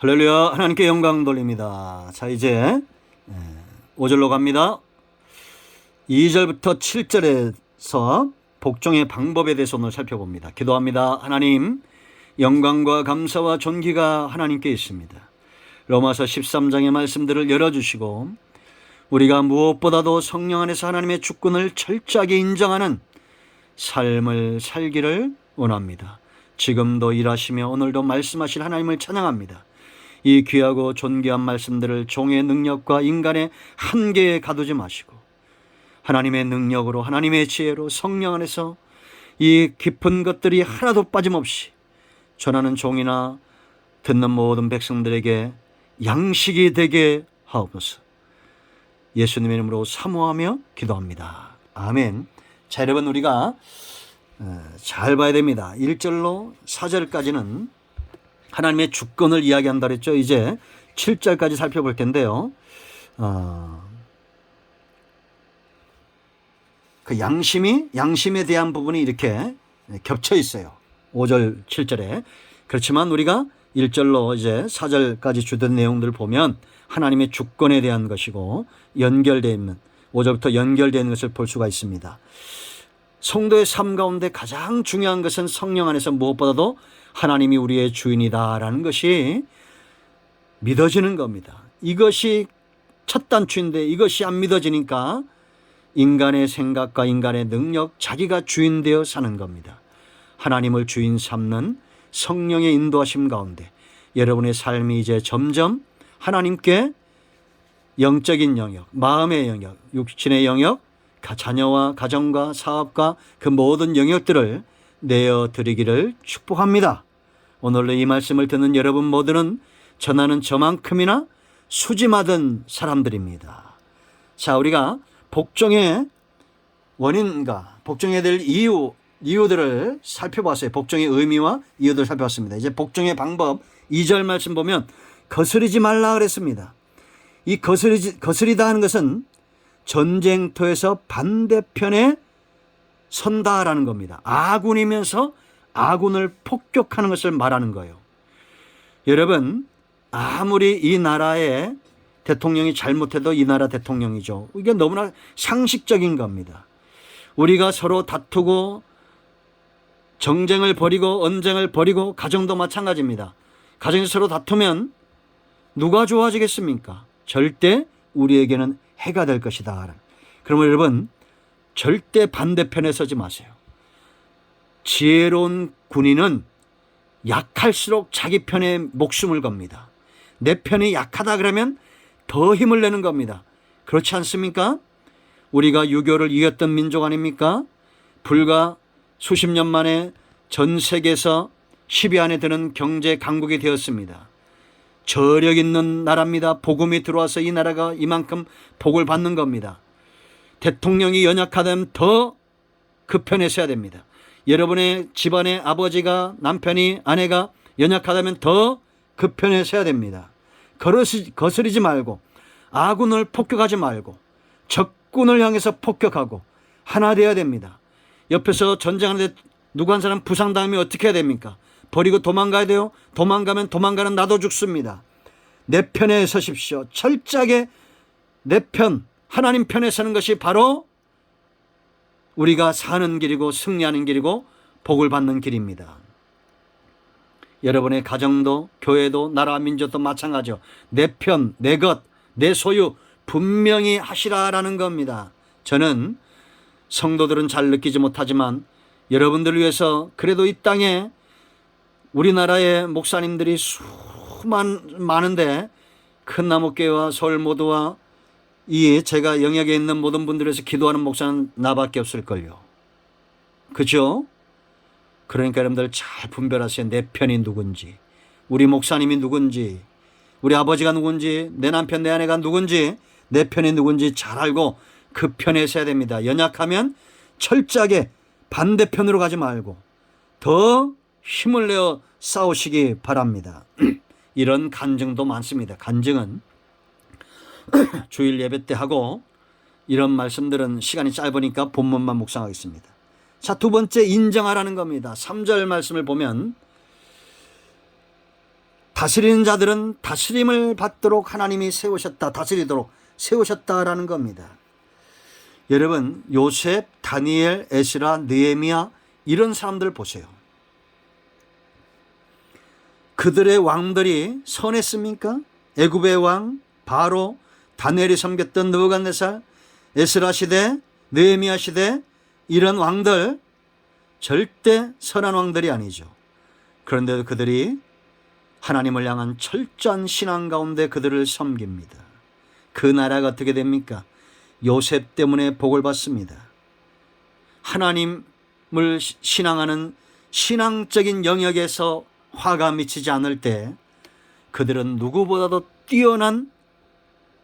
할렐루야. 하나님께 영광 돌립니다. 자, 이제 5절로 갑니다. 2절부터 7절에서 복종의 방법에 대해서 오늘 살펴봅니다. 기도합니다. 하나님, 영광과 감사와 존귀가 하나님께 있습니다. 로마서 13장의 말씀들을 열어주시고 우리가 무엇보다도 성령 안에서 하나님의 주권을 철저하게 인정하는 삶을 살기를 원합니다. 지금도 일하시며 오늘도 말씀하실 하나님을 찬양합니다. 이 귀하고 존귀한 말씀들을 종의 능력과 인간의 한계에 가두지 마시고 하나님의 능력으로, 하나님의 지혜로 성령 안에서 이 깊은 것들이 하나도 빠짐없이 전하는 종이나 듣는 모든 백성들에게 양식이 되게 하옵소서. 예수님의 이름으로 사모하며 기도합니다. 아멘. 자, 여러분, 우리가 잘 봐야 됩니다. 1절로 4절까지는 하나님의 주권을 이야기한다 그랬죠. 이제 7절까지 살펴볼 텐데요. 그 양심에 대한 부분이 이렇게 겹쳐 있어요. 5절, 7절에. 그렇지만 우리가 1절로 이제 4절까지 주된 내용들을 보면 하나님의 주권에 대한 것이고 연결되어 있는 5절부터 연결되어 있는 것을 볼 수가 있습니다. 성도의 삶 가운데 가장 중요한 것은 성령 안에서 무엇보다도 하나님이 우리의 주인이다라는 것이 믿어지는 겁니다. 이것이 첫 단추인데 이것이 안 믿어지니까 인간의 생각과 인간의 능력, 자기가 주인 되어 사는 겁니다. 하나님을 주인 삼는 성령의 인도하심 가운데 여러분의 삶이 이제 점점 하나님께 영적인 영역, 마음의 영역, 육신의 영역, 자녀와 가정과 사업과 그 모든 영역들을 내어드리기를 축복합니다. 오늘로 이 말씀을 듣는 여러분 모두는 전하는 저만큼이나 수지맞은 사람들입니다. 자, 우리가 복종의 원인과 복종해야 될 이유들을 살펴봤어요. 복종의 의미와 이유들을 살펴봤습니다. 이제 복종의 방법 2절 말씀 보면 거스르지 말라 그랬습니다. 이 거스리다 하는 것은 전쟁터에서 반대편에 선다라는 겁니다. 아군이면서 아군을 폭격하는 것을 말하는 거예요. 여러분, 아무리 이 나라의 대통령이 잘못해도 이 나라 대통령이죠. 이게 너무나 상식적인 겁니다. 우리가 서로 다투고 정쟁을 벌이고 언쟁을 벌이고 가정도 마찬가지입니다. 가정에서 서로 다투면 누가 좋아지겠습니까? 절대 우리에게는 해가 될 것이다. 그러면 여러분, 절대 반대편에 서지 마세요. 지혜로운 군인은 약할수록 자기 편에 목숨을 겁니다. 내 편이 약하다 그러면 더 힘을 내는 겁니다. 그렇지 않습니까? 우리가 유교를 이겼던 민족 아닙니까? 불과 수십 년 만에 전 세계에서 10위 안에 드는 경제 강국이 되었습니다. 저력 있는 나라입니다. 복음이 들어와서 이 나라가 이만큼 복을 받는 겁니다. 대통령이 연약하다면 더 그 편에 서야 됩니다. 여러분의 집안의 아버지가, 남편이, 아내가 연약하다면 더 그 편에 서야 됩니다. 거스리지 말고 아군을 폭격하지 말고 적군을 향해서 폭격하고 하나 되어야 됩니다. 옆에서 전쟁하는데 누구 한 사람 부상당하면 어떻게 해야 됩니까? 버리고 도망가야 돼요? 도망가면 도망가는 나도 죽습니다. 내 편에 서십시오. 철저하게 내 편, 하나님 편에 서는 것이 바로 우리가 사는 길이고 승리하는 길이고 복을 받는 길입니다. 여러분의 가정도 교회도 나라 민족도 마찬가지요. 내 편, 내 것, 내 소유 분명히 하시라라는 겁니다. 저는 성도들은 잘 느끼지 못하지만 여러분들을 위해서 그래도 이 땅에 우리나라의 목사님들이 많은데 큰 나무교회와 서울 모두와 이 제가 영역에 있는 모든 분들에서 기도하는 목사는 나밖에 없을걸요. 그죠? 그러니까 여러분들 잘 분별하세요. 내 편이 누군지, 우리 목사님이 누군지, 우리 아버지가 누군지, 내 남편 내 아내가 누군지, 내 편이 누군지 잘 알고 그 편에 서야 됩니다. 연약하면 철저하게 반대편으로 가지 말고 더 힘을 내어 싸우시기 바랍니다. 이런 간증도 많습니다. 간증은 주일 예배 때 하고 이런 말씀들은 시간이 짧으니까 본문만 묵상하겠습니다. 자, 두 번째 인정하라는 겁니다. 3절 말씀을 보면 다스리는 자들은 다스림을 받도록 하나님이 세우셨다, 다스리도록 세우셨다라는 겁니다. 여러분, 요셉, 다니엘, 에스라, 느헤미야 이런 사람들 보세요. 그들의 왕들이 선했습니까? 애굽의 왕 바로, 다니엘이 섬겼던 느부갓네살, 에스라 시대, 느헤미야 시대, 이런 왕들 절대 선한 왕들이 아니죠. 그런데도 그들이 하나님을 향한 철저한 신앙 가운데 그들을 섬깁니다. 그 나라가 어떻게 됩니까? 요셉 때문에 복을 받습니다. 하나님을 신앙하는 신앙적인 영역에서 화가 미치지 않을 때 그들은 누구보다도 뛰어난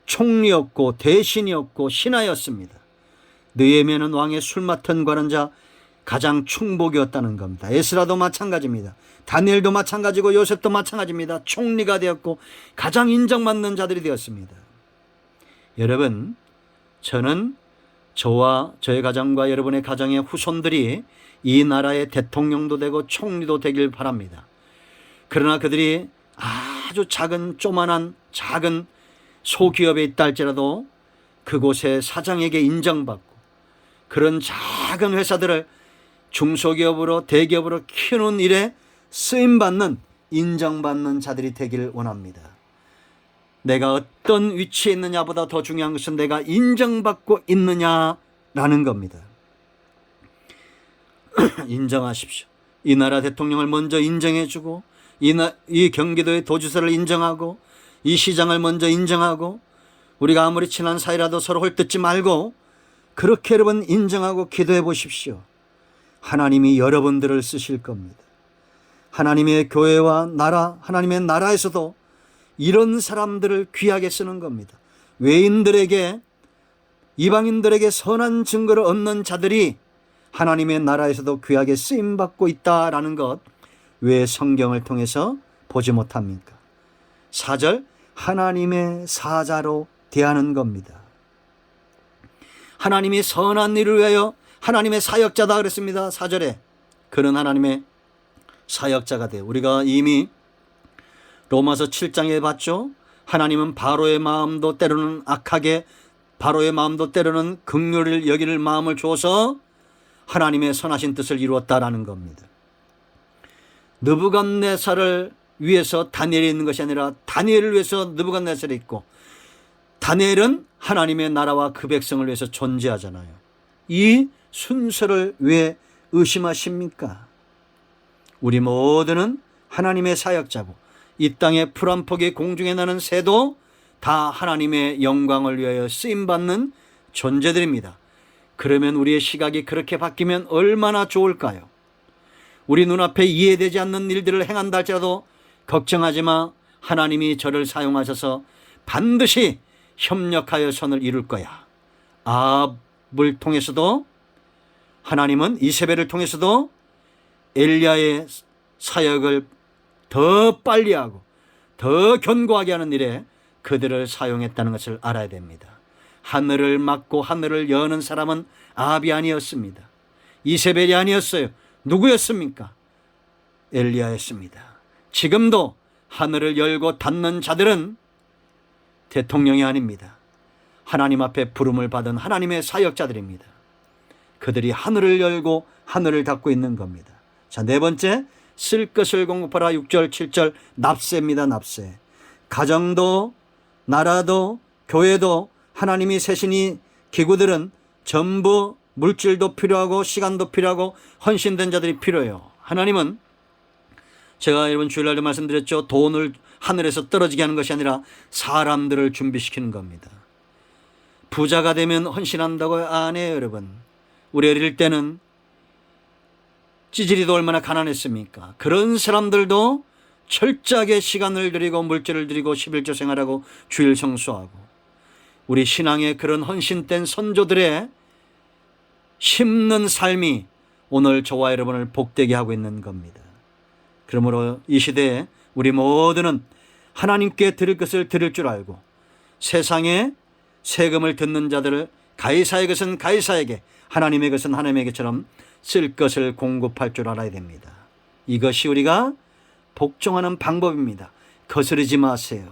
총리였고 대신이었고 신하였습니다. 느헤미야는 왕의 술 맡은 관원자 가장 충복이었다는 겁니다. 에스라도 마찬가지입니다. 다니엘도 마찬가지고 요셉도 마찬가지입니다. 총리가 되었고 가장 인정받는 자들이 되었습니다. 여러분, 저는 저와 저의 가정과 여러분의 가정의 후손들이 이 나라의 대통령도 되고 총리도 되길 바랍니다. 그러나 그들이 아주 작은 조만한 작은 소기업에 있다 할지라도 그곳의 사장에게 인정받고 그런 작은 회사들을 중소기업으로 대기업으로 키우는 일에 쓰임받는, 인정받는 자들이 되기를 원합니다. 내가 어떤 위치에 있느냐보다 더 중요한 것은 내가 인정받고 있느냐라는 겁니다. 인정하십시오. 이 나라 대통령을 먼저 인정해주고 이 경기도의 도지사를 인정하고 이 시장을 먼저 인정하고 우리가 아무리 친한 사이라도 서로 헐뜯지 말고 그렇게 여러분 인정하고 기도해 보십시오. 하나님이 여러분들을 쓰실 겁니다. 하나님의 교회와 나라, 하나님의 나라에서도 이런 사람들을 귀하게 쓰는 겁니다. 외인들에게, 이방인들에게 선한 증거를 얻는 자들이 하나님의 나라에서도 귀하게 쓰임받고 있다라는 것, 왜 성경을 통해서 보지 못합니까? 4절, 하나님의 사자로 대하는 겁니다. 하나님이 선한 일을 위하여 하나님의 사역자다 그랬습니다. 4절에 그는 하나님의 사역자가 돼요. 우리가 이미 로마서 7장에 봤죠. 하나님은 바로의 마음도 때로는 악하게, 바로의 마음도 때로는 긍휼을 여기를 마음을 줘서 하나님의 선하신 뜻을 이루었다라는 겁니다. 느부갓네살을 위해서 다니엘이 있는 것이 아니라 다니엘을 위해서 느부갓네살이 있고, 다니엘은 하나님의 나라와 그 백성을 위해서 존재하잖아요. 이 순서를 왜 의심하십니까? 우리 모두는 하나님의 사역자고 이 땅의 풀 한 폭이 공중에 나는 새도 다 하나님의 영광을 위하여 쓰임받는 존재들입니다. 그러면 우리의 시각이 그렇게 바뀌면 얼마나 좋을까요? 우리 눈앞에 이해되지 않는 일들을 행한다 할지라도 걱정하지 마. 하나님이 저를 사용하셔서 반드시 협력하여 선을 이룰 거야. 아합을 통해서도, 하나님은 이세벨을 통해서도 엘리야의 사역을 더 빨리 하고 더 견고하게 하는 일에 그들을 사용했다는 것을 알아야 됩니다. 하늘을 막고 하늘을 여는 사람은 아합이 아니었습니다. 이세벨이 아니었어요. 누구였습니까? 엘리야였습니다. 지금도 하늘을 열고 닫는 자들은 대통령이 아닙니다. 하나님 앞에 부름을 받은 하나님의 사역자들입니다. 그들이 하늘을 열고 하늘을 닫고 있는 겁니다. 자, 네 번째, 쓸 것을 공급하라. 6절 7절 납세입니다. 납세. 가정도 나라도 교회도 하나님이 세신 기구들은 전부 물질도 필요하고 시간도 필요하고 헌신된 자들이 필요해요. 하나님은, 제가 여러분 주일날도 말씀드렸죠. 돈을 하늘에서 떨어지게 하는 것이 아니라 사람들을 준비시키는 겁니다. 부자가 되면 헌신한다고요? 아니에요, 여러분. 우리 어릴 때는 찌질이도 얼마나 가난했습니까? 그런 사람들도 철저하게 시간을 들이고 물질을 들이고 11조 생활하고 주일 성수하고, 우리 신앙의 그런 헌신된 선조들의 심는 삶이 오늘 저와 여러분을 복되게 하고 있는 겁니다. 그러므로 이 시대에 우리 모두는 하나님께 드릴 것을 드릴 줄 알고, 세상에 세금을 듣는 자들을 가이사의 것은 가이사에게, 하나님의 것은 하나님에게처럼 쓸 것을 공급할 줄 알아야 됩니다. 이것이 우리가 복종하는 방법입니다. 거스르지 마세요.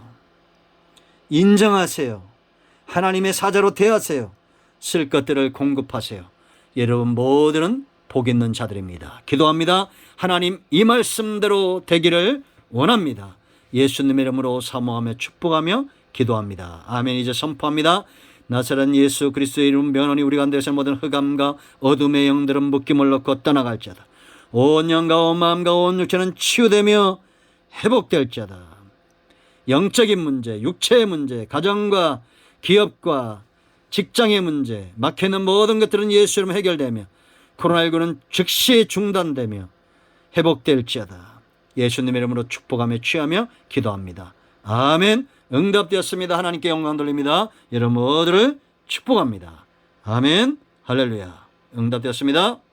인정하세요. 하나님의 사자로 대하세요. 쓸 것들을 공급하세요. 여러분 모두는 복 있는 자들입니다. 기도합니다. 하나님, 이 말씀대로 되기를 원합니다. 예수님의 이름으로 사모하며 축복하며 기도합니다. 아멘. 이제 선포합니다. 나사렛 예수 그리스도의 이름 명하니 우리 가운데서 모든 흑암과 어둠의 영들은 묶임을 놓고 떠나갈지어다. 온 영과 온 마음과 온 육체는 치유되며 회복될지어다. 영적인 문제, 육체의 문제, 가정과 기업과 직장의 문제, 막혀있는 모든 것들은 예수 이름으로 해결되며 코로나19는 즉시 중단되며 회복될지어다. 예수님 이름으로 축복하며 취하며 기도합니다. 아멘. 응답되었습니다. 하나님께 영광 돌립니다. 여러분 모두를 축복합니다. 아멘. 할렐루야. 응답되었습니다.